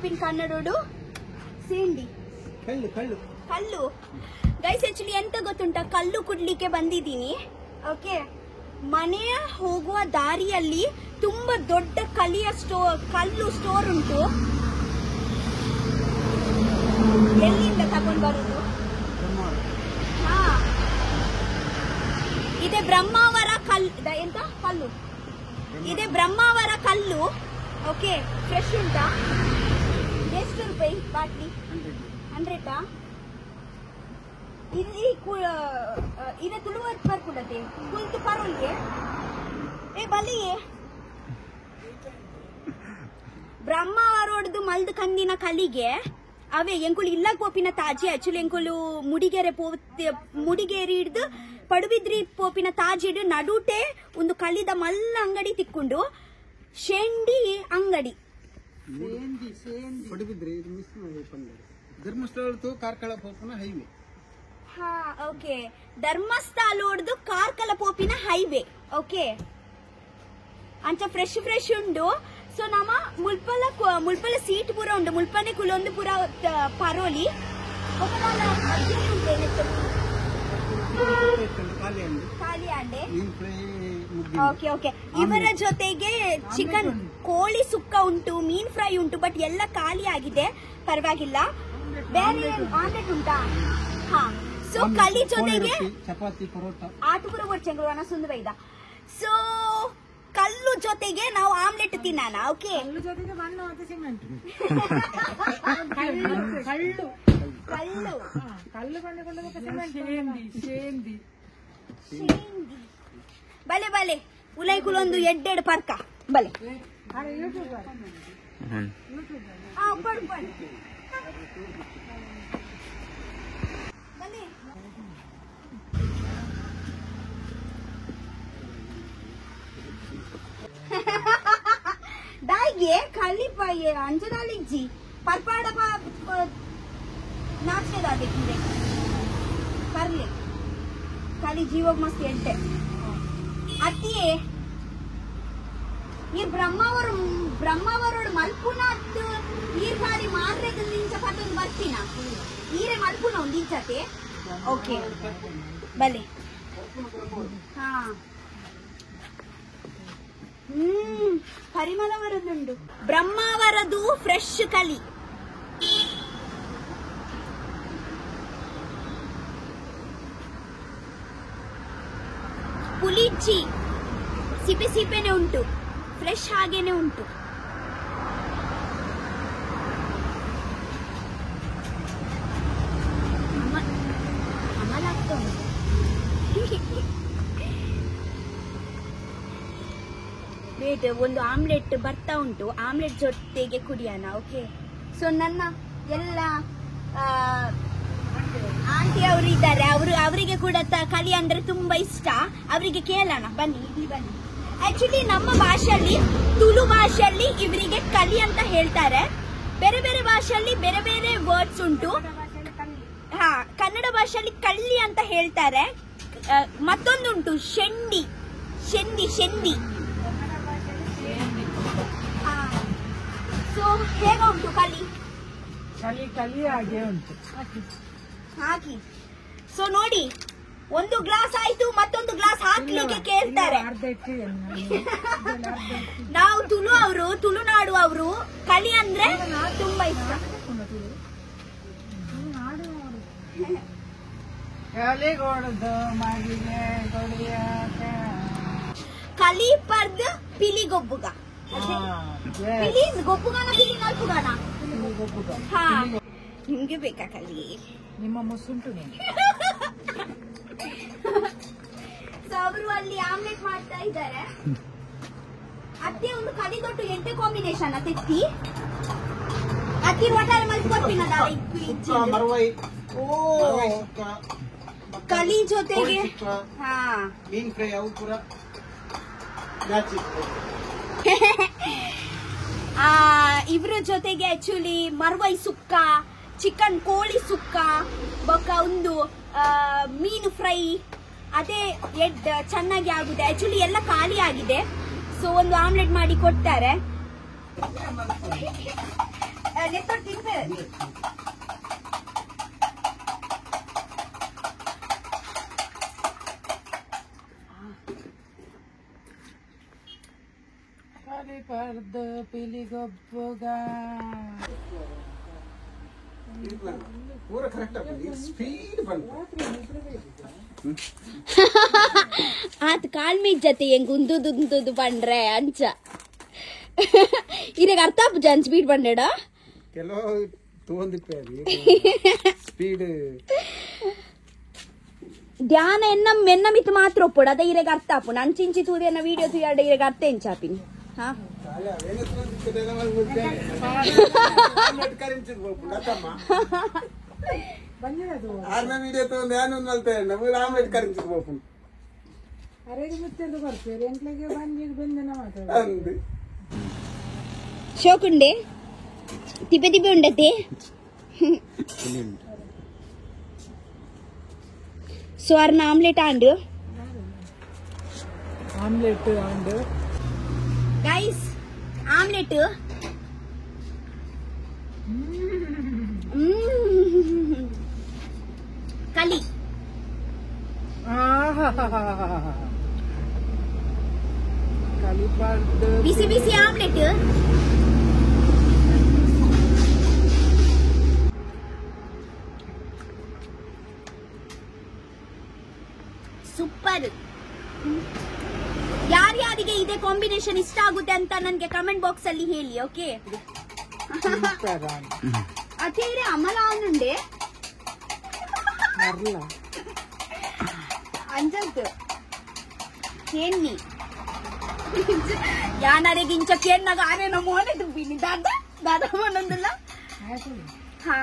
ಉಪ್ಪಿನ ಕನ್ನಡೋಡು ಸೇಂಡಿ ಕಲ್ಲು guys. Actually ಎಂತ ಗೊತ್ತುಂಟ, ಕಲ್ಲು ಕುಡ್ಲಿಕ್ಕೆ ಬಂದಿದ್ದೀನಿ. ಓಕೆ, ಮನೆಯ ಹೋಗುವ ದಾರಿಯಲ್ಲಿ ತುಂಬಾ ದೊಡ್ಡ ಕಲ್ಲು ಸ್ಟೋರ್ ಉಂಟು. ಎಲ್ಲಿಂದ ತಗೊಂಡು ಬರುದು? ಹಾ, ಇದೆ ಬ್ರಹ್ಮಾವರ ಎಂತ ಕಲ್ಲು, ಇದೆ ಬ್ರಹ್ಮಾವರ ಕಲ್ಲು. ಓಕೆ, ಫ್ರೆಶ್ ಉಂಟಾ? ಎಷ್ಟು ರೂಪಾಯಿ ಬಾಟ್ಲಿ? 100. ಇಲ್ಲಿ ಇದೆ ತುಳುವರ್ ಬರ್ಕೊಡತೆ ಕುಳಿತು ಪರೋಲ್ಗೆ ಬಲಿಯೇ ಬ್ರಹ್ಮಾವರೋಡ್ದು ಮಲ್ದ ಕಂದಿನ ಕಲಿಗೆ ಅವೇ ಎಂಕುಲು ಇಲ್ಲ ಪೋಪಿನ ತಾಜಿ. ಆಕ್ಚುಲಿ ಎಂಕುಲು ಮುಡಿಗೇರಿ ಹಿಡ್ದು ಪಡುಬಿದ್ರಿ ಪೋಪಿನ ತಾಜಿ ಹಿಡಿದು ನಡುಟೆ ಒಂದು ಕಲಿದ ಮಲ್ಲ ಅಂಗಡಿ ತಿಕ್ಕೊಂಡು ಶೆಂಡಿ ಅಂಗಡಿ ಧರ್ಮಸ್ಥಳ ಕಾರ್ಕಳ ಪೋಪಿನ ಹೈವೇ. ಹಾ, ಓಕೆ, ಧರ್ಮಸ್ಥಳೋಡ್ದು ಕಾರ್ಕಳ ಪೋಪಿನ ಹೈವೇ. ಓಕೆ, ಅಂಚ ಫ್ರೆಶ್ ಉಂಡು. ಸೊ ನಮ್ಮ ಮುಲ್ಪಲ ಸೀಟ್ ಪೂರ ಉಂಡು. ಮುಲ್ಪನೆ ಕುಲೊಂದು ಪೂರ ಪರೋಲಿ ಖಾಲಿ ಆಂಡೆ. ಓಕೆ ಓಕೆ, ಇವರ ಜೊತೆಗೆ ಚಿಕನ್ ಕೋಳಿ ಸುಕ್ಕ ಉಂಟು, ಮೀನ್ ಫ್ರೈ ಉಂಟು. ಬಟ್ ಎಲ್ಲ ಖಾಲಿ ಆಗಿದೆ, ಪರವಾಗಿಲ್ಲ. ಬೇರೆ ಆಮ್ಲೆಟ್ ಉಂಟಾ? ಹಾ. ಸೊ ಕಲಿ ಜೊತೆಗೆ ಚಪಾತಿ ಪರೋಟ ಆಟುಪುರ ಬರ್ಚಂಗ್ರವನ ಸುಂದರೈದ. ಸೊ ಕಲ್ಲು ಜೊತೆಗೆ ನಾವು ಆಮ್ಲೆಟ್ ತಿನ್ನೋಣ. ಓಕೆ, ಬಲೆ ಬಲೆ ಉಲೈಕುಲೊಂದು ಎಡ್ಡೆಡ್ ಪರ್ಕ ಬಲೆ दाइगे खाली पाए अंजनाली जी परपाड़ा नाचने दादे किंदे कर ले खाली जीवोग मस्त एंटे अतिये ये ब्रह्मावरोड मल्पुनाथ ये खाली मार्रे दिंचा पतन बर्तीना ये मल्पुना उंदिंचते. ओके भले हाँ ಪರಿಮಳ ಬರೋದುಂಡು. ಬ್ರಹ್ಮಾವರದು ಫ್ರೆಶ್ ಕಲಿ. ಪುಲಿಚ್ಚಿ ಸಿಪೆ ಸಿಪೆನೆ ಉಂಟು, ಫ್ರೆಶ್ ಹಾಗೇನೆ ಉಂಟು. ಅಮಲಾಗ್ತಾ ಉಂಟು. ವೇಟ್, ಒಂದು ಆಮ್ಲೆಟ್ ಬರ್ತಾ ಉಂಟು, ಆಮ್ಲೆಟ್ ಜೊತೆಗೆ ಕುಡಿಯೋಣ. ಓಕೆ, ಸೊ ನನ್ನ ಎಲ್ಲ ಆಂಟಿ ಅವರು ಇದ್ದಾರೆ, ಅವರಿಗೆ ಕೂಡ ಕಲಿ ಅಂದ್ರೆ ತುಂಬಾ ಇಷ್ಟ. ಅವರಿಗೆ ಕೇಳೋಣ, ಬನ್ನಿ ಇಲ್ಲಿ ಬನ್ನಿ. ಆಕ್ಚುಲಿ ನಮ್ಮ ಭಾಷೆಯಲ್ಲಿ, ತುಳು ಭಾಷೆಯಲ್ಲಿ ಇವರಿಗೆ ಕಲಿ ಅಂತ ಹೇಳ್ತಾರೆ. ಬೇರೆ ಬೇರೆ ಭಾಷೆಯಲ್ಲಿ ಬೇರೆ ಬೇರೆ ವರ್ಡ್ಸ್ ಉಂಟು. ಹಾ, ಕನ್ನಡ ಭಾಷೆಯಲ್ಲಿ ಕಳ್ಳಿ ಅಂತ ಹೇಳ್ತಾರೆ. ಮತ್ತೊಂದುಂಟು ಶೆಂಡಿ, ಶೆಂದಿ ಶೆಂದಿ. ಸೊ ಹೇಗ ಉಂಟು ಕಲಿ? ಕಲಿ ಹಾಗೆ ಉಂಟು ಹಾಕಿ. ಸೊ ನೋಡಿ, ಒಂದು ಗ್ಲಾಸ್ ಆಯ್ತು, ಮತ್ತೊಂದು ಗ್ಲಾಸ್ ಹಾಕ್ಲಿಕ್ಕೆ ಕೇಳ್ತಾರೆ. ನಾವು ತುಳುನಾಡು ಅವರು ಕಲಿ ಅಂದ್ರೆ ತುಂಬಾ ಇಷ್ಟ. ಕಲಿ ಪರ್ದ್ ಪಿಲಿ ಗೊಬ್ಬುಗ, ಪಿಲಿ ಗೊಬ್ಬುಗಾನ ಪಿಲಿ ನಲ್ಪುಗಾನ. ಹಾ, ನಿಮ್ಗೆ ಬೇಕಾ ಕಲಿ? ನಿಮ್ಮ ಮುಸುಂಟು ಸೊ ಅವರು ಅಲ್ಲಿ ಆಮ್ಲೆಟ್ ಮಾಡ್ತಾ ಇದ್ದಾರೆ. ಅತ್ತೆ ಒಂದು ಕಲಿ ದೊಡ್ಡ ಎಂಟೆ ಕಾಂಬಿನೇಷನ್ ತೆತ್ತಿ ಅಕ್ಕಿ ಒಟ್ಟಾರೆ ಮಲ್ಕೊಟ್ಟಿನ. ಓ, ಕಲಿ ಜೊತೆಗೆ ಹಾ ಮೀನ್ ಫ್ರೈ ಅವು ಪೂರ ಇವ್ರ ಜೊತೆಗೆ ಆಕ್ಚುಲಿ ಮರ್ವೈ ಸುಕ್ಕ, ಚಿಕನ್ ಕೋಳಿ ಸುಕ್ಕ, ಬೊಕ್ಕ ಒಂದು ಮೀನು ಫ್ರೈ, ಅದೇ ಎಡ್ ಚೆನ್ನಾಗಿ ಆಗಿದೆ. ಆಕ್ಚುಲಿ ಎಲ್ಲ ಖಾಲಿ ಆಗಿದೆ. ಸೊ ಒಂದು ಆಮ್ಲೆಟ್ ಮಾಡಿ ಕೊಡ್ತಾರೆ. ನೆತ್ತೊಟ್ಟು ತಿನ್ಪೆ ಖಾಲಿ ಪರ್ದ ಪಿಲಿಗೊಬ್ಬಗ ಪೂರ ಕರೆಕ್ಟ್ ಸ್ಪೀಡ್ ಬಂತು ಆತ ಕಾಲ್ಮಿ ಜೊತೆ ಹೆಂಗ್ ಉಂದುದು ಬಂಡ್ರೆ ಅಂಚ ಇರಾಗ ಅರ್ಥ ಆಪುಜ ಅಂಚ ಸ್ಪೀಡ್ ಬಂಡೆಡ ಕೆಲವು ತಗೊಂಡಿಪ್ಪೆ ಸ್ಪೀಡ್ ಧ್ಯಾನ ಎನ್ನ ಮಿತ್ ಮಾತ್ರ ಒಪ್ಪುಡು ಅದ ಇರಾಗ ಅರ್ಥ ಆಪುನ ಅಂಚಿಂಚಿ ತೂದಿಯನ್ನ ವಿಡಿಯೋ ತೂಯಾಡ ಇರಾಗ ಅರ್ಥ ಎಂಚಾಪಿನಿ ಹಾ ಆರ್ನ ವಿಡಿಯೋ ತಗೊಂಡು ನಾನು ಮಲ್ತೇನೆ ನಮಗೆ ಆಮ್ಲೆಟ್ ಕರಿಂಚು ಅರೆಗೆ ಮುಚ್ಚೆಂದು ಬರ್ತೀರಿ ಎಂಟ್ಲಿಗೆ ಬಂದಿನ ಮಾತಾಡ ಅಂದು ಶೋಕುಂಡೆ ತಿಪ್ಪೆ ತಿಪ್ಪೆ ಉಂಡತೆ ಸ್ವರ್ಣ ಆಮ್ಲೆಟ್ ಆಂಡು ಆಮ್ಲೆಟ್ ಆಂಡು ಗೈಸ್ ಆಮ್ಲೆಟ್ ಕಲಿ ಖಾಲಿ ಪರ್ದ ಬಿಸಿ ಬಿಸಿ ಆಮ್ಲೆಟ್ ಸೂಪರ್ ಯಾರ್ಯಾರಿಗೆ ಇದೇ ಕಾಂಬಿನೇಷನ್ ಇಷ್ಟ ಆಗುತ್ತೆ ಅಂತ ನನಗೆ ಕಮೆಂಟ್ ಬಾಕ್ಸ್ ಅಲ್ಲಿ ಹೇಳಿ ಓಕೆ ಅದೇ ಅಮಲ ಅವನುಂಡೆ ಮರ್ಲ ಅಂಜದ್ದು ಕೇನ್ನಿ ಯಾನರಿಗೆ ಇಂಚ ಕೇನ್ನಾಗ ಆರೇನೋ ಮೋನೆ ತುಂಬಿನಿ ದಾದ ಒಂದೊಂದಿಲ್ಲ ಹಾ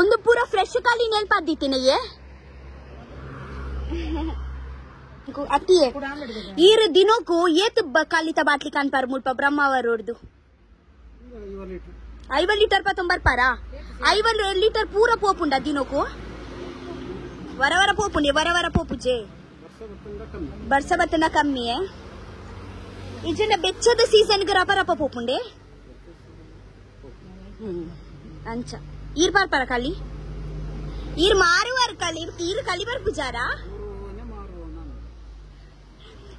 ಒಂದು ಪೂರ ಫ್ರೆಶ್ ಖಾಲಿ ನೆಲ್ಪಾದಿತ್ತೀನಯ್ಯೇ ಅತ್ತಿಯೇ ಈರು ದಿನಕ್ಕೂ ಏತ್ ಖಾಲಿ ಬಾಟ್ಲಿ ಕಾಣ್ಪಾರ ಮುಲ್ಪ ಬ್ರಹ್ಮಾವರೋಡ್ದು 5 ಲೀಟರ್ ಪತ್ತೊಂಬರ್ಪಾರ 5 ಲೀಟರ್ ಪೂರ ಪೋಪುಂಡ ದಿನಕ್ಕೂ ವರವರ ಪೋಪುಂಡೆ ವರವರ ಪೋಪುಜೆ ಬರ್ಸ ಬತ್ತನ ಕಮ್ಮಿಯೇ ಇಜನ ಬೆಚ್ಚದ ಸೀಸನ್ಗೆ ರಪ ಪೋಪುಂಡೆ ಅಂಚ ಈರ್ ಪಾರ್ಪಾರ ಖಾಲಿ ಈರ್ ಮಾರುವಾರ ಖಾಲಿ ಈರ್ ಖಾಲಿ ಬರ್ಪುಜಾರ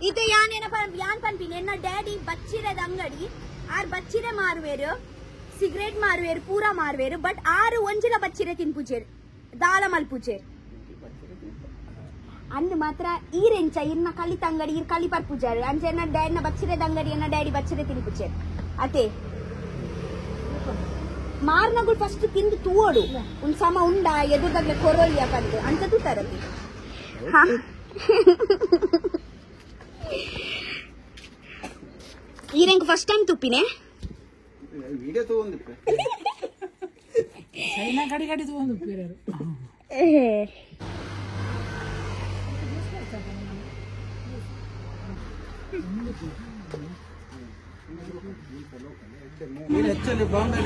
ಇದು ಯಾನ್ ಪನ್ಪಿನಿ ಎನ್ನ ಡ್ಯಾಡಿ ಬಚ್ಚಿರದ ಅಂಗಡಿ ಆರ್ ಬಚ್ಚಿರೆ ಮಾರುವೇರು ಸಿಗರೇಟ್ ಮಾರುವೇರು ಪೂರ ಮಾರುವೇರು ಬಟ್ ಆರು ಒಂಜಿಲ ಬಚ್ಚಿರೆ ತಿನ್ಪುಜೇರು ದಾಲ ಮಲ್ಪುಜೇರು ಅಂದ್ ಮಾತ್ರ ಈರೆಂಚ ಇರ್ನ ಕಲಿತ ಅಂಗಡಿ ಇರ್ ಕಲಿ ಪರ್ಪುಜಾರು ಅಂಚೆ ಎನ್ನ ಡ್ಯಾಡಿನ ಬಚ್ಚಿರದ ಅಂಗಡಿ ಎನ್ನ ಡ್ಯಾಡಿ ಬಚ್ಚಿರೆ ತಿನ್ಪುಜೇರು ಅದೇ ಮಾರ್ನಗಳು ಫಸ್ಟ್ ತಿಂದು ತೂವೋಡು ಒಂದ್ ಸಮ ಉಂಡ ಎದುರ್ದಾಗ್ಲೆ ಕೊರೋಲಿಯ ಬಂದು ಅಂತ ತೂತಾರದು ಈರೆಂಗ್ ಫಸ್ಟ್ ಟೈಮ್ ತುಪ್ಪಿನೇ ವಿಡಿಯೋ ತಗೊಂಡಿಪ್ಪೆ ಚೈನಾ ಗಡಿ ತಗೊಂಡು ಬೇರೆಯವರು ನೀನು ಹೆಚ್ಚಲ್ಲಿ ಬಾಂಬೆ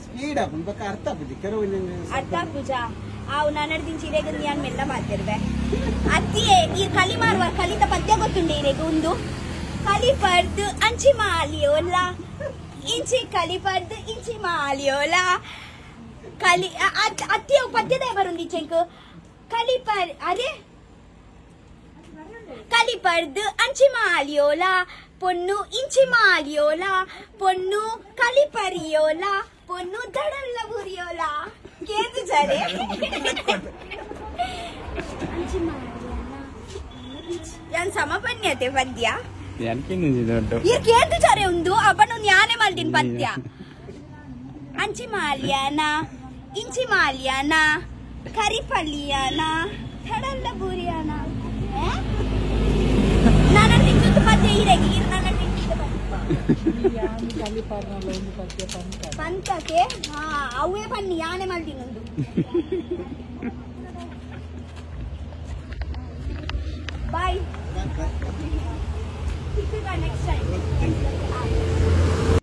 ಸ್ಪೀಡ್ ಆಪನ್ ಬಕ್ಕ ಅರ್ಥ ಆಗುದು ಕೆಲವು ಅರ್ಥ ಪೂಜಾ ಅವು ನಾನು ಚಿರೇಗ ನಾನು ಮೆಲ್ಲ ಮಾತಿರ್ವೆ ಅತ್ತಿಯೇ ಈ ಕಲಿ ಮಾರುವ ಕಲಿತ ಪದ್ಯ ಗೊತ್ತುಂಡೆ ಇರೇಗ ಒಂದು ಕಲಿ ಪರ್ದು ಅಂಚಿ ಮಾಲಿಯೋಲ ಇಂಚಿ ಕಲಿ ಪರ್ದು ಇಂಚಿ ಮಾಲಿಯೋಲ ಕಲಿ ಅತ್ತಿಯ ಪದ್ಯದ ಬರುಂದಿ ಚೆಂಕು ಕಲಿ ಪರ್ ಅರೆ ಕಲಿ ಪರ್ದು ಅಂಚಿ ಮಾಲಿಯೋಲ പൊന്നു ഇഞ്ചി മാലിയോല പൊന്നു കളിപ്പറിയോല പൊന്നു ദടല്ല പുരിയോല കേട്ടു ചാരേ ഞാൻ സമപന്യത്തെ പദ്യ ಈ ಕೇಳ್ತು ಚಾರೆ ಒಂದು ಅವನೊಂದು ಯಾನೆ ಮಾಡ್ತೀನಿ ಪದ್ಯ ಅಂಚಿ ಮಾಲ್ಯಾನ ಇಂಚಿ ಮಾಲ್ಯಾನ ಕರಿಪಲ್ಲಿಯಾನ ದಡಲ್ಲ ಬುರಿಯಾನ ನನ್ನ ತಿಂದು ಪದ್ಯ ಇರಗಿ ನನ್ನ ಪಂತಕ್ಕೆ ಹಾ ಅವೇ ಬನ್ನಿ ಯಾನೆ ಮಾಡ್ತೀನಿ ಒಂದು ಬಾಯ್ next time